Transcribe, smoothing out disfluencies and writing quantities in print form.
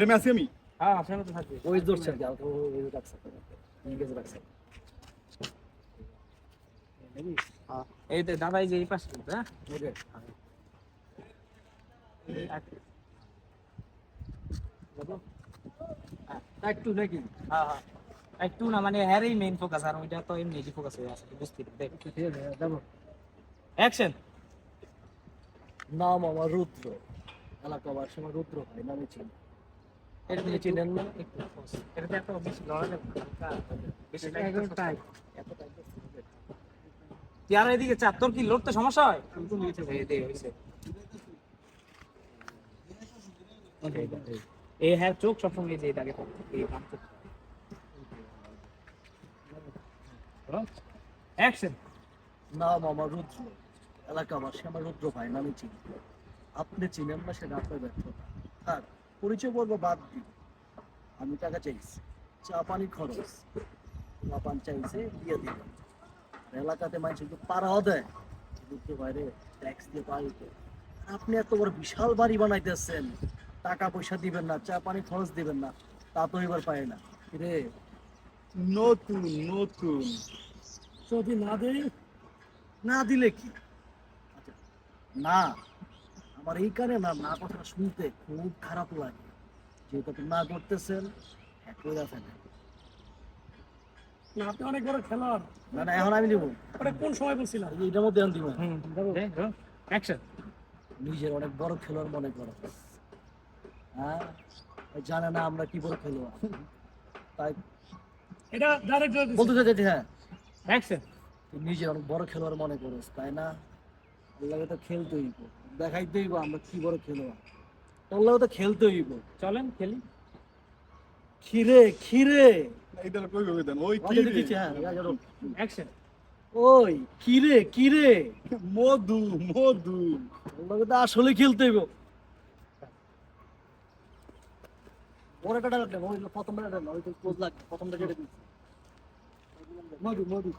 ফ্রেমে আছি আমি? হ্যাঁ ফ্রেমে তো থাকবে। ওই ধরছে আর কি, ওই রাখছে নিয়ে রাখছে। এই তো দাদাই যে এই পাশে হ্যাঁ ওকে একটু নাকি হ্যাঁ হ্যাঁ একটু না মানে হ্যারই মেইন ফোকাস, আর ওইটা তো এমনি ফোকাস হয়ে আছে বুঝতে দেখ। দেখো অ্যাকশন। নাম আমার রুদ্র, এলাকাবাসী আমার রুদ্র ভাই নামে চিনি। এটা আপনি চিনেন না? এটাতে এত বেশি লড়া যাবে না, হালকা বেশি টাইট। তুই আর এদিকে চা, তোর কি লড়তে সমস্যা হয়? এই দে হইছে। এই হ্যাঁ চোখ সবসময় যে দাগে থাকে এই কাম করতে। অ্যাকশন। নাম আমার রুদ্র, এলাকাবাসী আমার রুদ্র ভাই নামে চিনি। আপনি চিনেন না সেটা আপনার ব্যর্থতা। আর পরিচয় বলবো বাদ দিন, আমি টাকা চাইছি, চা পানি খরচ, চা পান চাইছে দিয়ে দিলাম। আর এলাকাতে মানুষ একটু পাড়াও দেয়, রুদ্র ভাইরে ট্যাক্স দিয়ে পাইতে। আপনি এত বড় বিশাল বাড়ি বানাইতেছেন, টাকা পয়সা দিবেন না, চা পানি খরচ দিবেন না, তা তো এবার পায় না রে। নতুন নতুন যদি না দেই, না দিলে কি আচ্ছা, না আমার এই কারণে না না কথাটা শুনতে খুব খারাপ লাগে, যেহেতু আপনি না করতেছেন একই ফেলেন। না, আপনি অনেক বড় খেলোয়াড়। না না এখন আমি দিব, ওটা কোন সময় বলছিলাম? এই যে এটার মধ্যে এখন দিব। অ্যাকশন। নিজের অনেক বড় খেলোয়াড় মনে করো, হ্যাঁ জানে না আমরা কি বড় খেলোয়াড়, তাই এটা ডাইরেক্ট বলতে চাইছি। হ্যাঁ অ্যাকশন। তুই নিজের অনেক বড় খেলোয়াড় মনে করিস তাই না? আল্লাহকে তো খেলতে হইব, দেখাইতে হইব আমরা কি বড় খেলোয়াড়, আল্লাহকে তো খেলতে হইব। চলেন খেলি। খিরে খিরে এইটা কই কই দেন ওই কি আচ্ছা রে? দেখেছি, হ্যাঁ অ্যাকশন। ওই কিরে কিরে মধু মধু আল্লাহকে তো আসলে খেলতে হইব। ওর একটা ডায়লগ দেন, ওই প্রথম ডায়লগ ওই তো ক্লোজ লাগবে, প্রথমটা কেটে দিচ্ছি। মধু মধু